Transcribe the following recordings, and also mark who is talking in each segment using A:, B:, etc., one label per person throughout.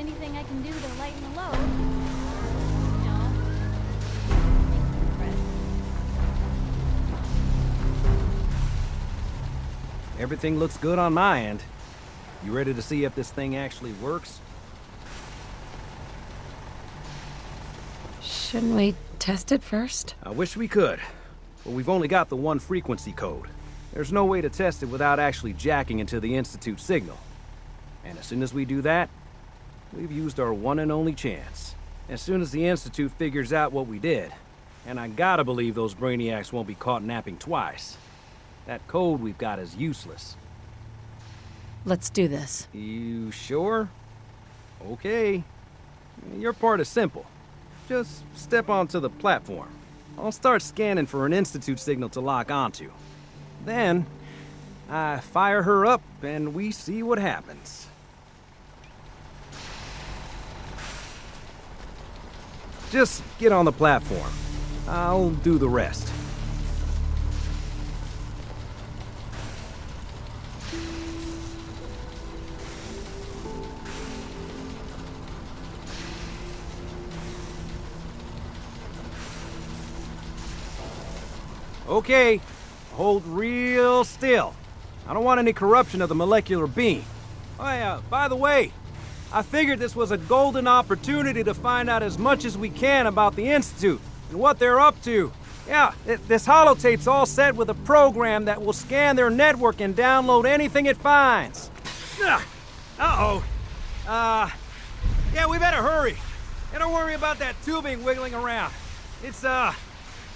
A: anything I can do to lighten the load, you know, makes me fret.
B: Everything looks good on my end. You ready to see if this thing actually works?
C: Shouldn't we test it first?
B: I wish we could, but we've only got the one frequency code. There's no way to test it without actually jacking into the Institute signal. And as soon as we do that, we've used our one and only chance. As soon as the Institute figures out what we did, and I gotta believe those brainiacs won't be caught napping twice, that code we've got is useless.
C: Let's do this.
B: You sure? Okay. Your part is simple. Just step onto the platform. I'll start scanning for an Institute signal to lock onto. Then, I fire her up and we see what happens. Just get on the platform. I'll do the rest. Okay, hold real still. I don't want any corruption of the molecular beam. Oh yeah, by the way, I figured this was a golden opportunity to find out as much as we can about the Institute and what they're up to. Yeah, this holotape's all set with a program that will scan their network and download anything it finds. Uh-oh. Yeah, we better hurry. And don't worry about that tubing wiggling around. It's,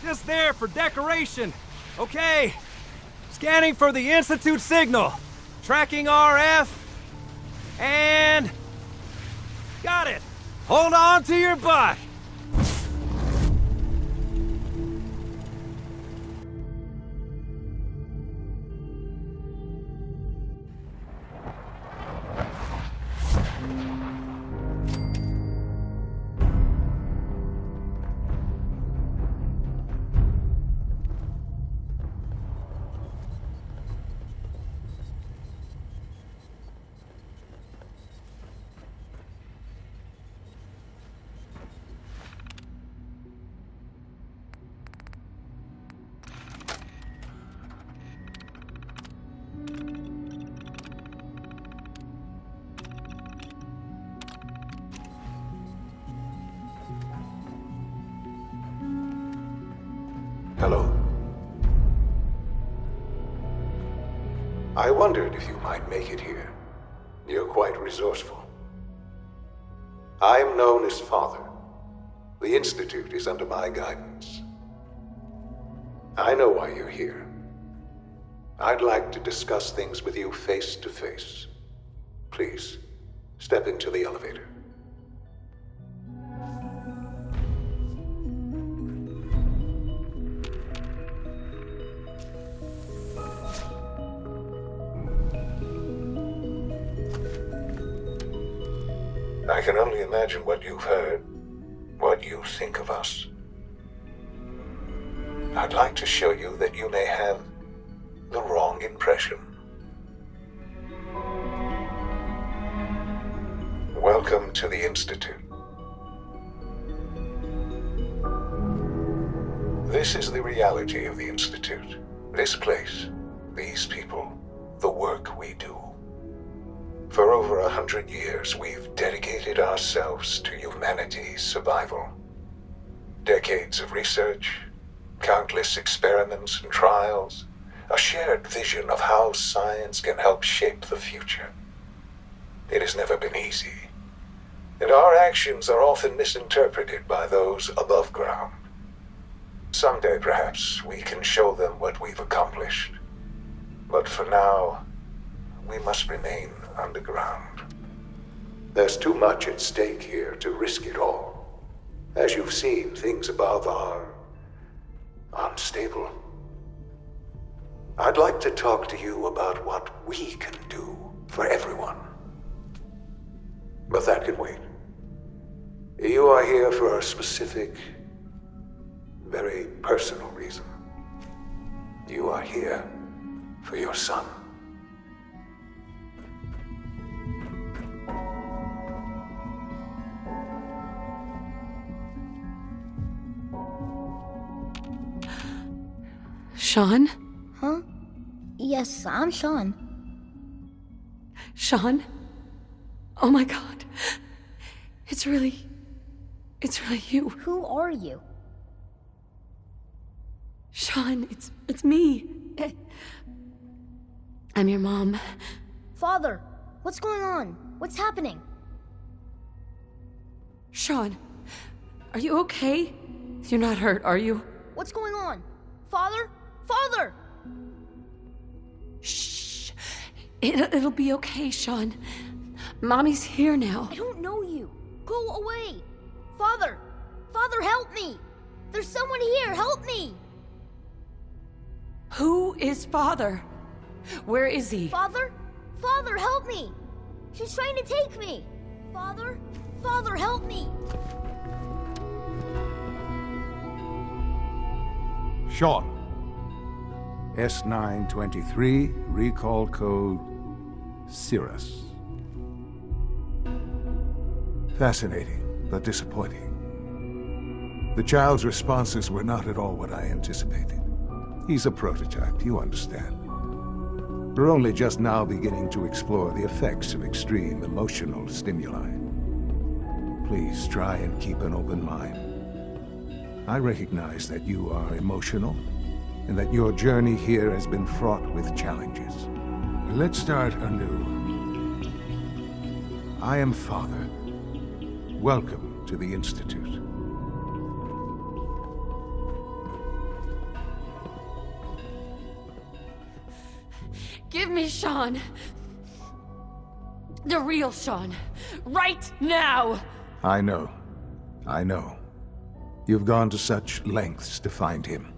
B: just there for decoration. Okay. Scanning for the Institute signal. Tracking RF. And... got it. Hold on to your butt.
D: Hello. I wondered if you might make it here. You're quite resourceful. I am known as Father. The Institute is under my guidance. I know why you're here. I'd like to discuss things with you face to face. Please, step into the elevator. I can only imagine what you've heard, what you think of us. I'd like to show you that you may have the wrong impression. Welcome to the Institute. This is the reality of the Institute. This place, these people, the work we do. For over 100 years, we've dedicated ourselves to humanity's survival. Decades of research, countless experiments and trials, a shared vision of how science can help shape the future. It has never been easy, and our actions are often misinterpreted by those above ground. Someday, perhaps, we can show them what we've accomplished. But for now, we must remain underground. There's too much at stake here to risk it all. As you've seen, things above are unstable. I'd like to talk to you about what we can do for everyone. But that can wait. You are here for a specific, very personal reason. You are here for your son.
C: Sean?
E: Huh? Yes, I'm Sean.
C: Sean? Oh my god. It's really you.
E: Who are you?
C: Sean, it's me. I'm your mom.
E: Father, what's going on? What's happening?
C: Sean, are you okay? You're not hurt, are you?
E: What's going on? Father? Father!
C: Shh. It'll be okay, Sean. Mommy's here now.
E: I don't know you. Go away. Father! Father, help me! There's someone here, help me!
C: Who is Father? Where is he?
E: Father? Father, help me! She's trying to take me! Father? Father, help me!
D: Sean. S923, recall code Cirrus. Fascinating, but disappointing. The child's responses were not at all what I anticipated. He's a prototype, you understand. We're only just now beginning to explore the effects of extreme emotional stimuli. Please try and keep an open mind. I recognize that you are emotional, and that your journey here has been fraught with challenges. Let's start anew. I am Father. Welcome to the Institute.
C: Give me Sean. The real Sean. Right now!
D: I know. I know. You've gone to such lengths to find him.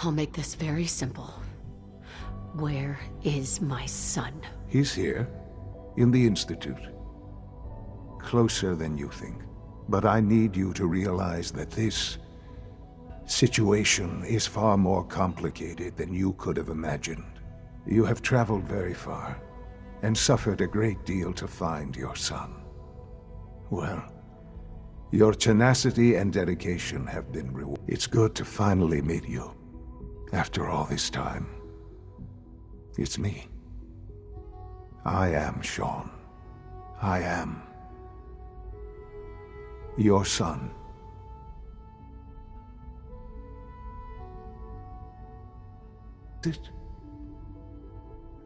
C: I'll make this very simple. Where is my son?
D: He's here, in the Institute. Closer than you think. But I need you to realize that this situation is far more complicated than you could have imagined. You have traveled very far, and suffered a great deal to find your son. Well, your tenacity and dedication have been rewarded. It's good to finally meet you. After all this time, it's me. I am Sean. I am your son.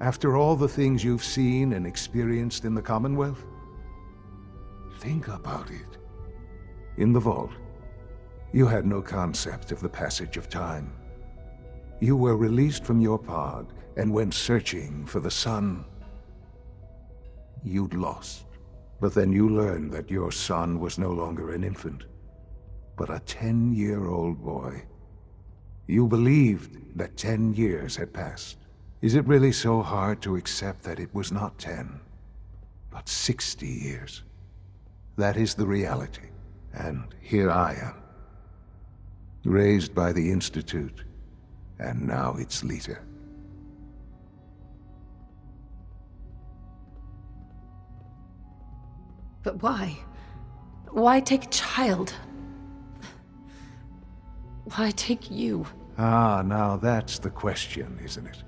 D: After all the things you've seen and experienced in the Commonwealth? Think about it. In the vault, you had no concept of the passage of time. You were released from your pod and went searching for the son you'd lost. But then you learned that your son was no longer an infant, but a 10-year-old boy. You believed that 10 years had passed. Is it really so hard to accept that it was not 10, but 60 years? That is the reality. And here I am, raised by the Institute, and now its leader.
C: But why? Why take a child? Why take you?
D: Ah, now that's the question, isn't it?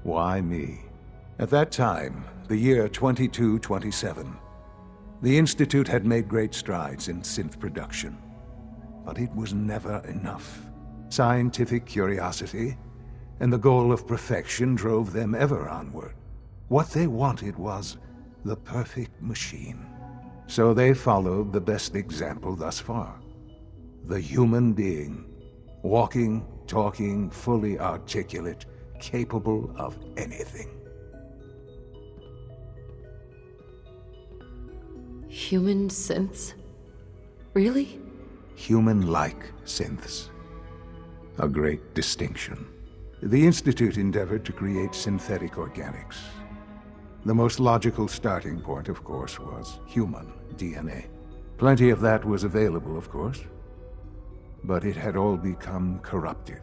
D: Why me? At that time, the year 2227, the Institute had made great strides in synth production. But it was never enough. Scientific curiosity and the goal of perfection drove them ever onward. What they wanted was the perfect machine. So they followed the best example thus far. The human being. Walking, talking, fully articulate, capable of anything.
C: Human synths? Really?
D: Human-like synths. A great distinction. The Institute endeavored to create synthetic organics. The most logical starting point, of course, was human DNA. Plenty of that was available, of course. But it had all become corrupted.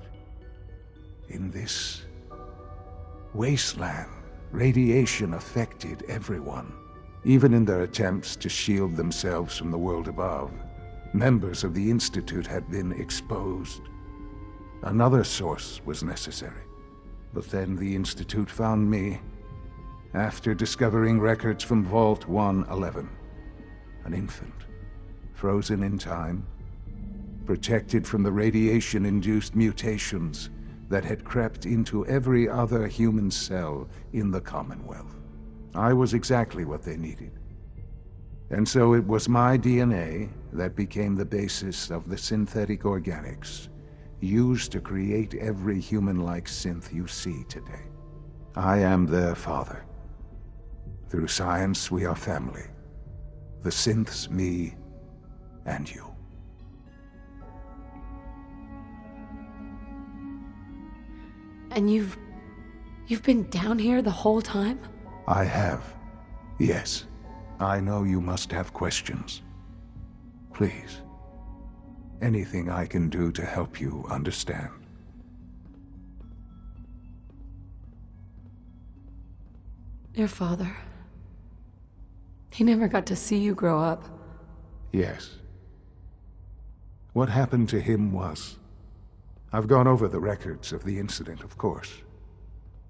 D: In this wasteland, radiation affected everyone. Even in their attempts to shield themselves from the world above, Members of the Institute had been exposed. Another source was necessary. But then the Institute found me after discovering records from Vault 111. An infant, frozen in time, protected from the radiation-induced mutations that had crept into every other human cell in the Commonwealth. I was exactly what they needed. And so it was my DNA that became the basis of the synthetic organics used to create every human-like synth you see today. I am their father. Through science, we are family. The synths, me, and you.
C: And you've been down here the whole time?
D: I have. Yes. I know you must have questions. Please. Anything I can do to help you understand.
C: Your father. He never got to see you grow up.
D: Yes. What happened to him was... I've gone over the records of the incident, of course.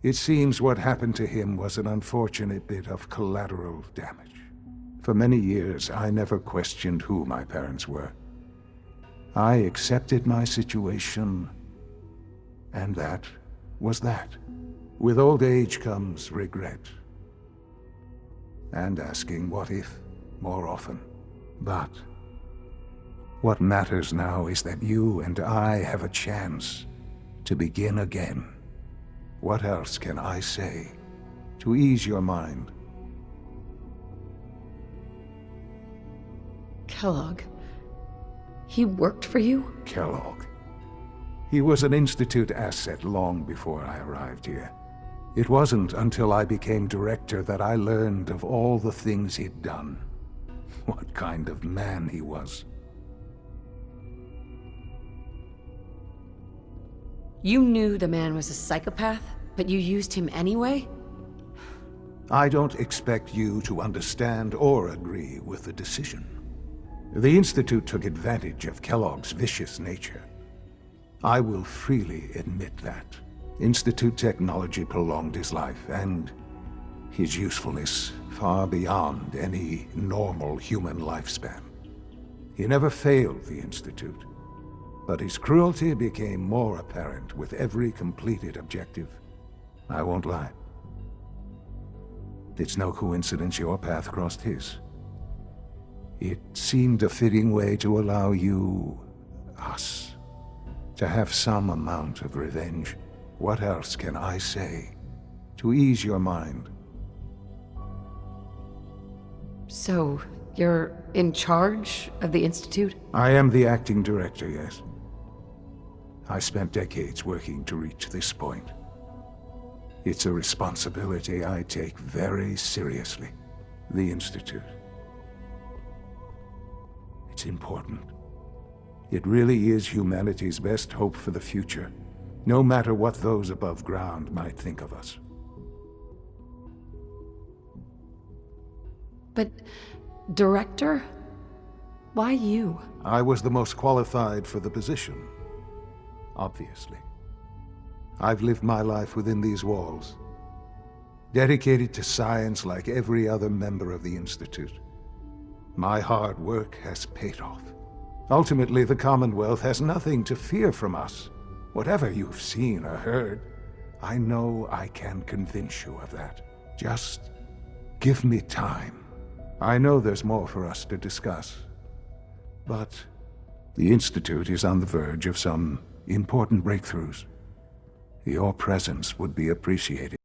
D: It seems what happened to him was an unfortunate bit of collateral damage. For many years, I never questioned who my parents were. I accepted my situation, and that was that. With old age comes regret. And asking what if more often. But what matters now is that you and I have a chance to begin again. What else can I say to ease your mind?
C: Kellogg. He worked for you?
D: Kellogg. He was an Institute asset long before I arrived here. It wasn't until I became director that I learned of all the things he'd done. What kind of man he was.
C: You knew the man was a psychopath, but you used him anyway?
D: I don't expect you to understand or agree with the decision. The Institute took advantage of Kellogg's vicious nature. I will freely admit that. Institute technology prolonged his life, and his usefulness far beyond any normal human lifespan. He never failed the Institute, but his cruelty became more apparent with every completed objective. I won't lie. It's no coincidence your path crossed his. It seemed a fitting way to allow you, us, to have some amount of revenge. What else can I say to ease your mind?
C: So, you're in charge of the Institute?
D: I am the acting director, yes. I spent decades working to reach this point. It's a responsibility I take very seriously. The Institute. It's important. It really is humanity's best hope for the future, no matter what those above ground might think of us.
C: But, director? Why you?
D: I was the most qualified for the position, obviously. I've lived my life within these walls, dedicated to science like every other member of the Institute. My hard work has paid off. Ultimately, the Commonwealth has nothing to fear from us. Whatever you've seen or heard, I know I can convince you of that. Just give me time. I know there's more for us to discuss. But the Institute is on the verge of some important breakthroughs. Your presence would be appreciated.